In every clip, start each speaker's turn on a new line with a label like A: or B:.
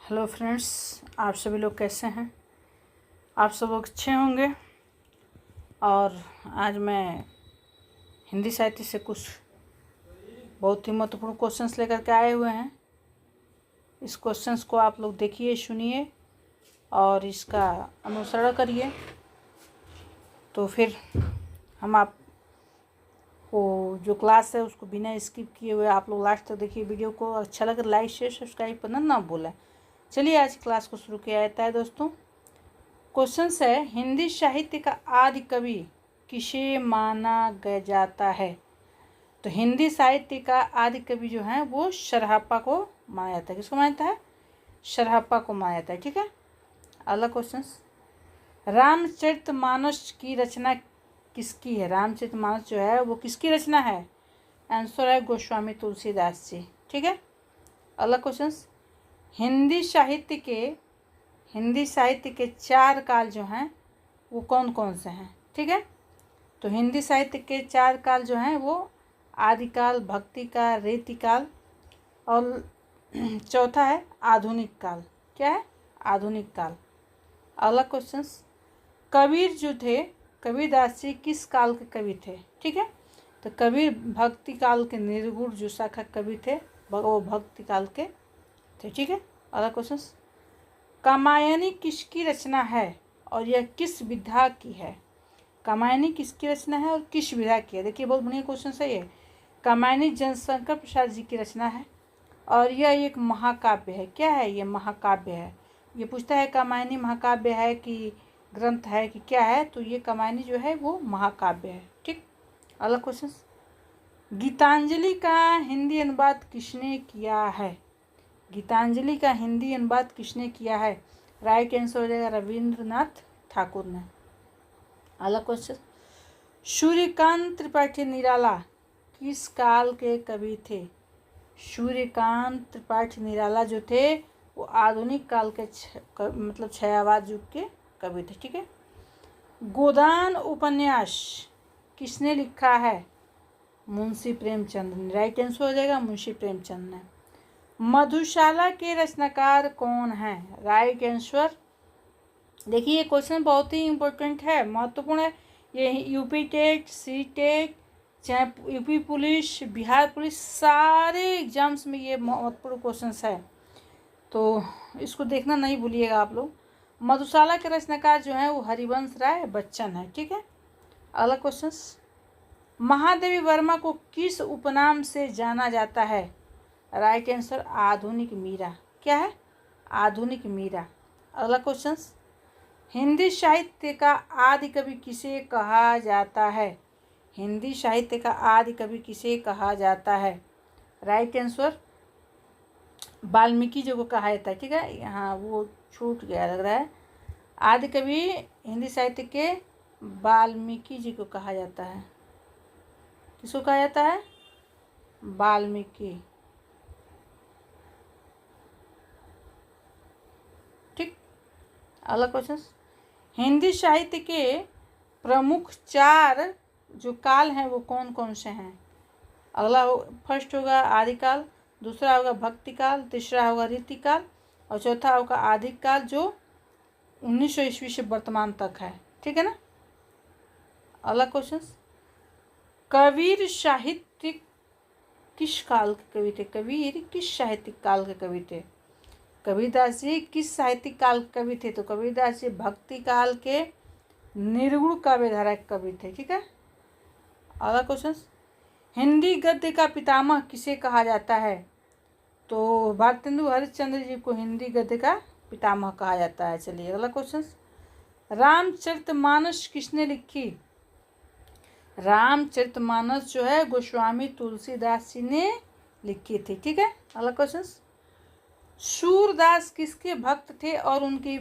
A: Hello friends, आप सभी लोग कैसे हैं। आप सब लोग अच्छे होंगे। और आज मैं हिंदी साहित्य से कुछ बहुत ही महत्वपूर्ण क्वेश्चंस लेकर के आए हुए हैं। इस क्वेश्चंस को आप लोग देखिए, सुनिए और इसका अनुसरण करिए। तो फिर हम आप को जो क्लास है उसको बिना स्किप किए हुए आप लोग लास्ट तक देखिए वीडियो को। अच्छा लगे लाइक शेयर सब्सक्राइब करना ना भूलें। चलिए आज क्लास को शुरू किया जाता है दोस्तों। क्वेश्चन है, हिंदी साहित्य का आदि कवि किसे माना जाता है। तो हिंदी साहित्य का आदि कवि जो है वो सरहप्पा को माना जाता है। किसको माना जाता है? सरहप्पा को माना जाता है। ठीक है। अगला क्वेश्चन, रामचरितमानस की रचना किसकी है। रामचरितमानस जो है वो किसकी रचना है? आंसर है गोस्वामी तुलसीदास जी। ठीक है। अगला क्वेश्चन, हिंदी साहित्य के चार काल जो हैं वो कौन कौन से हैं। ठीक है। तो हिंदी साहित्य के चार काल जो हैं वो आदिकाल, भक्ति काल, रीति काल और चौथा है आधुनिक काल। क्या है? आधुनिक काल। अगला क्वेश्चन, कबीर जो थे, कबीरदास जी किस काल के कवि थे। ठीक है। तो कबीर भक्ति काल के निर्गुण जो शाखा कवि थे वो भक्ति काल के थे। ठीक है। अगला क्वेश्चन, कामायनी किसकी रचना है और यह किस विधा की है। कामायनी किसकी रचना है और किस विधा की है। देखिए बहुत बढ़िया क्वेश्चन है ये। कामायनी जनशंकर प्रसाद जी की रचना है और यह एक महाकाव्य है। क्या है? ये महाकाव्य है। ये पूछता है कामायनी महाकाव्य है कि ग्रंथ है कि क्या है। तो ये कामायनी जो है वो महाकाव्य है। ठीक। अगला क्वेश्चन, गीतांजलि का हिंदी अनुवाद किसने किया है। गीतांजलि का हिंदी अनुवाद किसने किया है? राइट आंसर हो जाएगा रविंद्रनाथ ठाकुर ने। अगला क्वेश्चन, सूर्यकांत त्रिपाठी निराला किस काल के कवि थे। सूर्यकांत त्रिपाठी निराला जो थे वो आधुनिक काल के मतलब छायावाद युग के कवि थे। ठीक है। गोदान उपन्यास किसने लिखा है? मुंशी प्रेमचंद ने। राइट आंसर हो जाएगा मुंशी प्रेमचंद ने। मधुशाला के रचनाकार कौन हैं? Right answer. देखिए ये क्वेश्चन बहुत ही इम्पोर्टेंट है, महत्वपूर्ण है। ये यूपी टेट, सी टेट, चाहे यूपी पुलिस, बिहार पुलिस, सारे एग्जाम्स में ये महत्वपूर्ण क्वेश्चन है। तो इसको देखना नहीं भूलिएगा आप लोग। मधुशाला के रचनाकार जो हैं वो हरिवंश राय बच्चन है। ठीक है। अगला क्वेश्चन, महादेवी वर्मा को किस उपनाम से जाना जाता है। राइट आंसर आधुनिक मीरा। क्या है? आधुनिक मीरा। अगला क्वेश्चन, हिंदी साहित्य का आदि कवि किसे कहा जाता है। हिंदी साहित्य का आदि कवि किसे कहा जाता है? राइट आंसर वाल्मीकि जी को कहा जाता है। ठीक है। यहाँ वो छूट गया लग रहा है। आदि कवि हिंदी साहित्य के वाल्मीकि जी को कहा जाता है। किसको कहा जाता है? वाल्मीकि। ठीक। अगला क्वेश्चन, हिंदी साहित्य के प्रमुख चार जो काल हैं वो कौन कौन से हैं। अगला फर्स्ट होगा आदिकाल, दूसरा होगा भक्ति काल, तीसरा होगा रीति काल और चौथा होगा आदिक काल जो 1900 ईस्वी से वर्तमान तक है। ठीक है ना। अगला क्वेश्चन, कबीर साहित्यिक किस काल के कवि थे। कबीर किस साहित्यिक काल के कवि थे। कबीरदास जी किस साहित्यिक काल के कवि थे। तो कबीरदास जी भक्ति काल के निर्गुण काव्यधारा के कवि थे। ठीक है। अगला क्वेश्चन, हिंदी गद्य का पितामह किसे कहा जाता है। तो भारतेंदु हरिश्चंद्र जी को हिंदी गद्य का पितामह कहा जाता है। चलिए अगला क्वेश्चन, रामचरितमानस किसने लिखी। रामचरितमानस जो है गोस्वामी तुलसीदास जी ने लिखी थी। ठीक है। अगला क्वेश्चन, सूरदास किसके भक्त थे और उनकी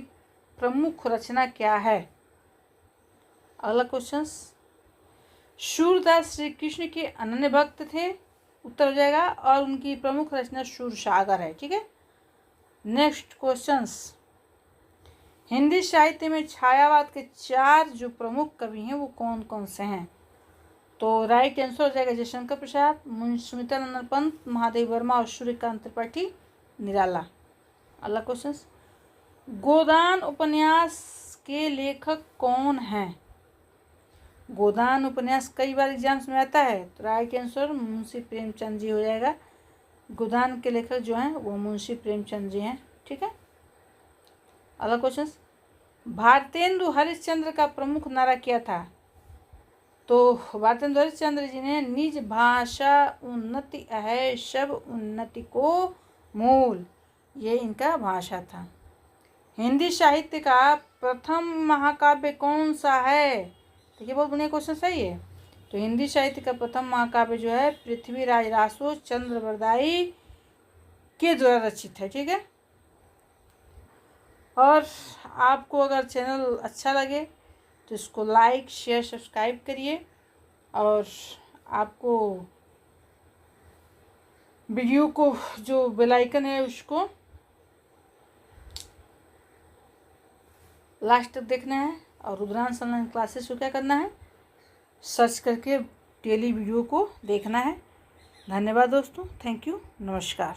A: प्रमुख रचना क्या है। अगला क्वेश्चन, सूरदास श्री कृष्ण के अनन्य भक्त थे। उत्तर हो जाएगा और उनकी प्रमुख रचना सूरसागर है। ठीक है। नेक्स्ट क्वेश्चन, हिंदी साहित्य में छायावाद के चार जो प्रमुख कवि हैं वो कौन कौन से हैं। तो राइट आंसर हो जाएगा जयशंकर प्रसाद, सुमित्रा नंदन पंत, महादेवी वर्मा और सूर्यकांत त्रिपाठी निराला। अलग क्वेश्चन, गोदान उपन्यास के लेखक कौन हैं? गोदान उपन्यास कई बार एग्जाम्स में आता है, तो राय के आंसर मुंशी प्रेमचंद जी हो जाएगा। गोदान के लेखक जो हैं वो मुंशी प्रेमचंद जी हैं। ठीक है, अगला क्वेश्चन, भारतेंदु हरिश्चंद्र का प्रमुख नारा क्या था? तो भारतेंदु हरिश्चंद्र जी ने निज भाषा उन्नति है सब उन्नति को मूल, ये इनका भाषा था। हिंदी साहित्य का प्रथम महाकाव्य कौन सा है? देखिए बहुत बढ़िया क्वेश्चन सही है। तो हिंदी साहित्य का प्रथम महाकाव्य जो है पृथ्वीराज रासो चंद्रबरदाई के द्वारा रचित है। ठीक है, और आपको अगर चैनल अच्छा लगे तो इसको लाइक शेयर सब्सक्राइब करिए, और आपको वीडियो को जो बेल आइकन है उसको लास्ट तक देखना है, और रुद्रांश ऑनलाइन क्लासेस को क्या करना है, सर्च करके डेली वीडियो को देखना है। धन्यवाद दोस्तों, थैंक यू, नमस्कार।